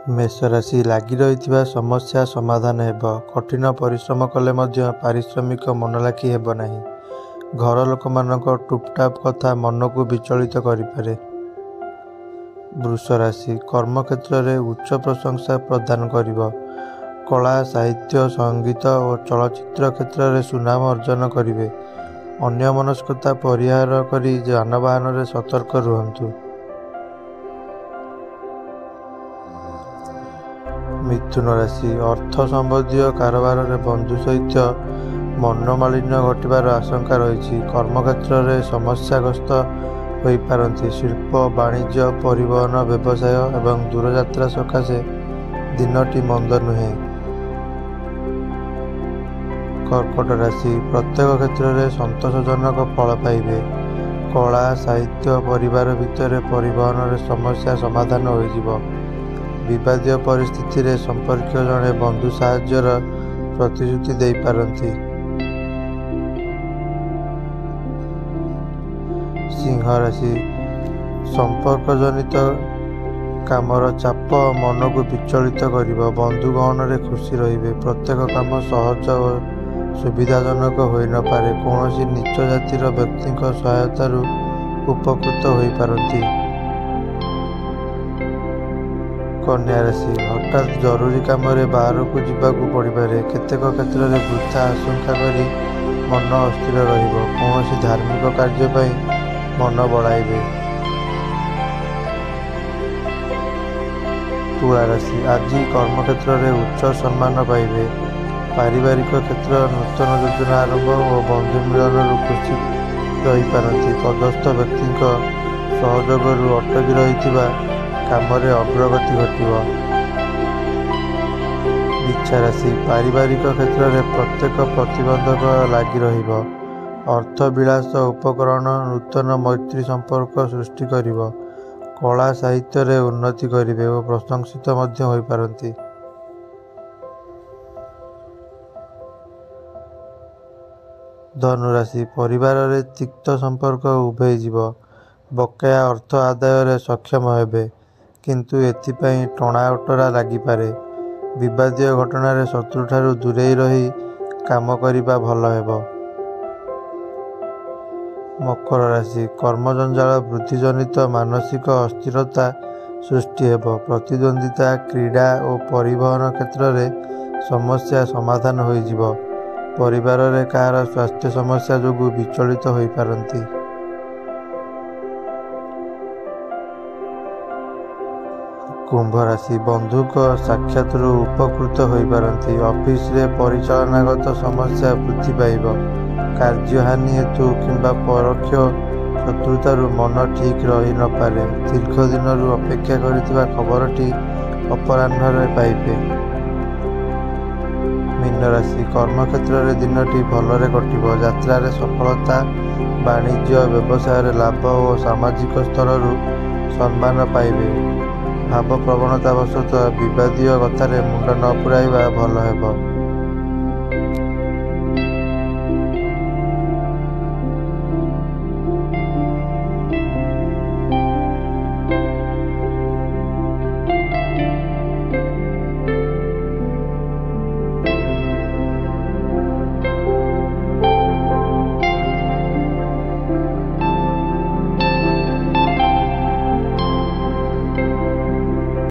मेष राशि लगी रही समस्या समाधान हेब। कठिन परिश्रम कले मध्य पारिश्रमिक मनलाखी हेब नहीं। घर लोक मानक टुपटाप कथा मन को विचलित करिपारे। वृष राशि कर्म क्षेत्र में उच्च प्रशंसा प्रदान करिब। कला साहित्य संगीत और चलचित्र क्षेत्र में सुनाम अर्जन करिवे। अन्यमनस्कता परिहार करी जानवाहन में सतर्क रुहंतु। मिथुन राशि अर्थ संबंधी कारोबार में बंधु सहित मनोमालिन्य घटवार आशंका रही। कर्मक्षेत्र में समस्याग्रस्त हो पारती। शिल्प वाणिज्य परिवहन व्यवसाय एवं दूरयात्रा सकाशे दिनटी मंद नुहे। कर्कट राशि प्रत्येक क्षेत्र में संतोषजनक फल पाइबे। कला साहित्य परिवार भितर परिवहन में समस्या समाधान हो। विवादीय परिस्थिति रे संपर्क जड़े बंधु साहाय्यर प्रतिश्रुति दे पारती। सिंह राशि संपर्क जनित कामर चाप मन को विचलित करिब। बंधुगण रे खुशी रहिबे। प्रत्येक काम सहज और सुविधाजनक होई न पारे। कौनसी नीच जातिर व्यक्ति सहायतार उपकृत हो पारती। कन्या राशि हठात जरूरी काम बाहर को जीवाकू पड़े। केतेक क्षेत्र में वृथा आशंका करी मन अस्थिर रहिब। कौनसी धार्मिक कार्य पई मन बढ़ाइबे। तुला राशि आज कर्मक्षेत्र में उच्च सम्मान पाइबे। पारिवारिक क्षेत्र नूतन योजना आरंभ और बंधु मिलन खुशी रही पारती। पदस्थ व्यक्ति सहयोग अटकी रही काम अग्रगति घटिव। इच्छा राशि पारिवारिक क्षेत्र में प्रत्येक प्रतिबंधक लगी रहिब। अर्थ विलास उपकरण नूतन मैत्री संपर्क सृष्टि करिब। कला साहित्य रे उन्नति करिवे और प्रशंसित मध्य होई पारंती। धनुराशि परिवार रे तिक्त संपर्क उभय जीव। बकाया अर्थ आदाय रे सक्षम हेबे किंतु एथिपाई टणाओटरा लागिपारे। विवादीय घटना शत्रुठारु दूरेई रही काम करिबा भल हेबो। मकर राशि कर्मजंजाल वृद्धिजनित मानसिक अस्थिरता सृष्टि हेबो। प्रतिद्वंदिता क्रीड़ा और परिवहन क्षेत्र में समस्या समाधान हो जिवो। परिवार रे कहार स्वास्थ्य समस्या जोगु विचलित हो पारंती। कुंभ राशि बंधुक साक्षात उपकृत हो पारती। ऑफिस रे परिचालनागत समस्या वृद्धि पाइब। कार्यहानि हेतु किंबा परोक्ष शत्रुतारु मन ठीक रही न पारे। दीर्घ दिन अपेक्षा करिଥିବା खबरटी अपराह्न रे पाइबे। मीन राशि कर्मक्षेत्र में दिनटी भलरे कटिब। यात्रा रे सफलता वाणिज्य व्यवसाय रे लाभ और सामाजिक स्तर सम्मान पाइबे। भाव प्रवणतावशतः विवादीय कथार मुंड न पुराइबा भल हेब।